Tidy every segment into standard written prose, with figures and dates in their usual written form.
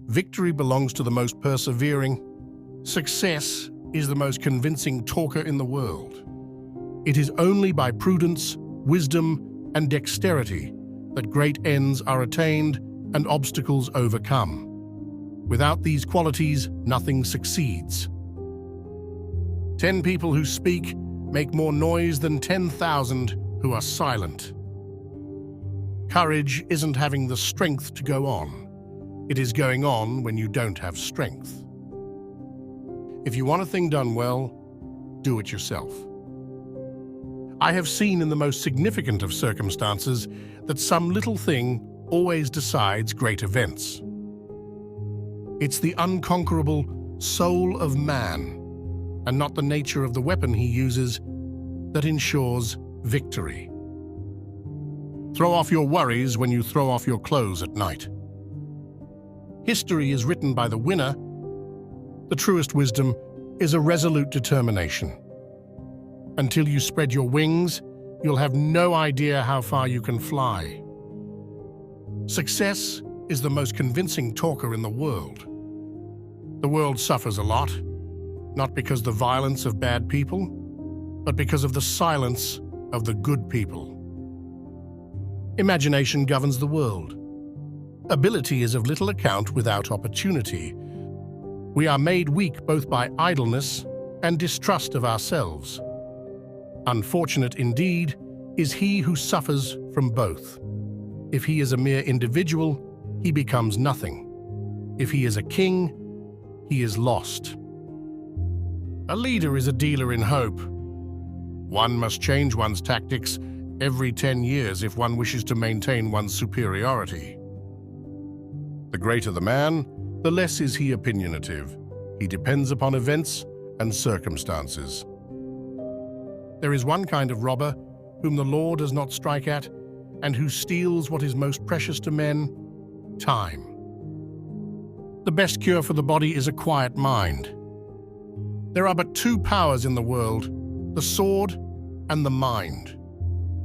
Victory belongs to the most persevering. Success is the most convincing talker in the world. It is only by prudence, wisdom, and dexterity that great ends are attained and obstacles overcome. Without these qualities, nothing succeeds. 10 people who speak make more noise than 10,000 who are silent. Courage isn't having the strength to go on. It is going on when you don't have strength. If you want a thing done well, do it yourself. I have seen in the most significant of circumstances that some little thing always decides great events. It's the unconquerable soul of man, and not the nature of the weapon he uses, that ensures victory. Throw off your worries when you throw off your clothes at night. History is written by the winner. The truest wisdom is a resolute determination. Until you spread your wings, you'll have no idea how far you can fly. Success is the most convincing talker in the world. The world suffers a lot, not because of the violence of bad people, but because of the silence of the good people. Imagination governs the world. Ability is of little account without opportunity. We are made weak both by idleness and distrust of ourselves. Unfortunate indeed is he who suffers from both. If he is a mere individual, he becomes nothing. If he is a king, he is lost. A leader is a dealer in hope. One must change one's tactics every 10 years if one wishes to maintain one's superiority. The greater the man, the less is he opinionative. He depends upon events and circumstances. There is one kind of robber whom the law does not strike at, and who steals what is most precious to men: time. The best cure for the body is a quiet mind. There are but two powers in the world, the sword and the mind.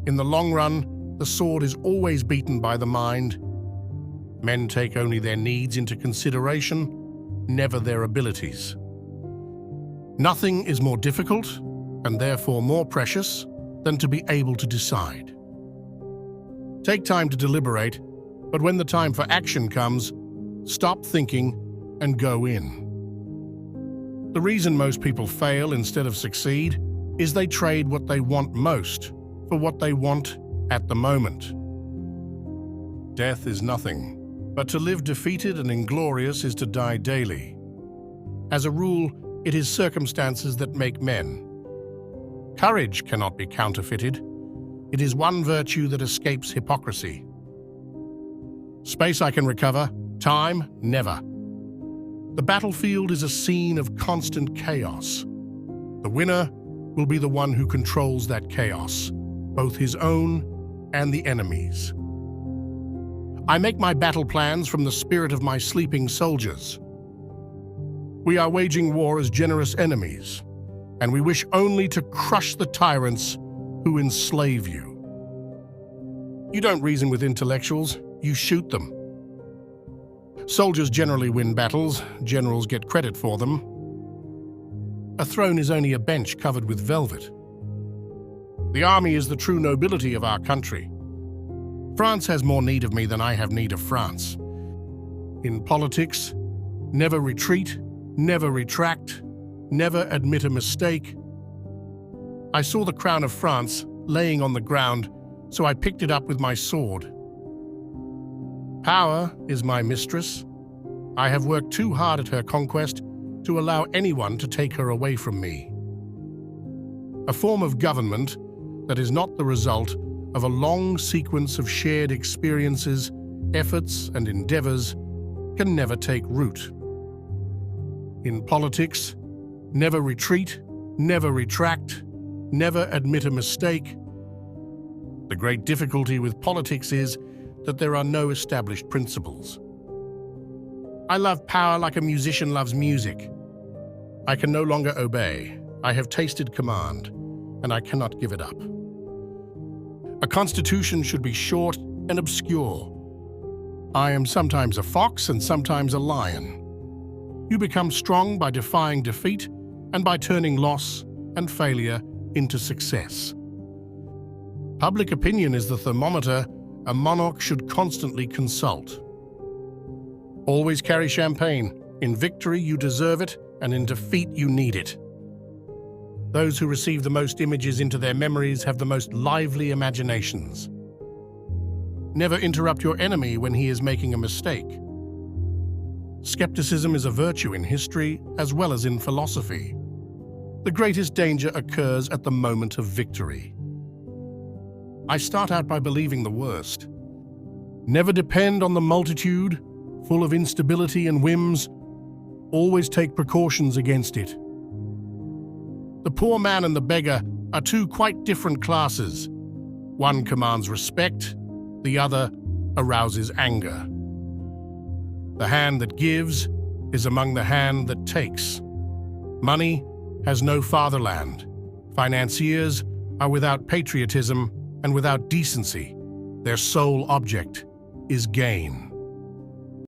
In the long run, the sword is always beaten by the mind. Men take only their needs into consideration, never their abilities. Nothing is more difficult, and therefore more precious, than to be able to decide. Take time to deliberate, but when the time for action comes, stop thinking and go in. The reason most people fail instead of succeed is they trade what they want most for what they want at the moment. Death is nothing, but to live defeated and inglorious is to die daily. As a rule, it is circumstances that make men. Courage cannot be counterfeited. It is one virtue that escapes hypocrisy. Space I can recover, time never. The battlefield is a scene of constant chaos. The winner will be the one who controls that chaos, both his own and the enemy's. I make my battle plans from the spirit of my sleeping soldiers. We are waging war as generous enemies, and we wish only to crush the tyrants who enslave you. You don't reason with intellectuals, you shoot them. Soldiers generally win battles, generals get credit for them. A throne is only a bench covered with velvet. The army is the true nobility of our country. France has more need of me than I have need of France. In politics, never retreat, never retract, never admit a mistake. I saw the crown of France laying on the ground, so I picked it up with my sword. Power is my mistress. I have worked too hard at her conquest to allow anyone to take her away from me. A form of government that is not the result of a long sequence of shared experiences, efforts, and endeavors can never take root. In politics, never retreat, never retract, never admit a mistake. The great difficulty with politics is that there are no established principles. I love power like a musician loves music. I can no longer obey. I have tasted command, and I cannot give it up. A constitution should be short and obscure. I am sometimes a fox and sometimes a lion. You become strong by defying defeat and by turning loss and failure into success. Public opinion is the thermometer a monarch should constantly consult. Always carry champagne. In victory, you deserve it, and in defeat, you need it. Those who receive the most images into their memories have the most lively imaginations. Never interrupt your enemy when he is making a mistake. Skepticism is a virtue in history as well as in philosophy. The greatest danger occurs at the moment of victory. I start out by believing the worst. Never depend on the multitude, full of instability and whims. Always take precautions against it. The poor man and the beggar are two quite different classes. One commands respect, the other arouses anger. The hand that gives is among the hand that takes. Money has no fatherland. Financiers are without patriotism and without decency. Their sole object is gain.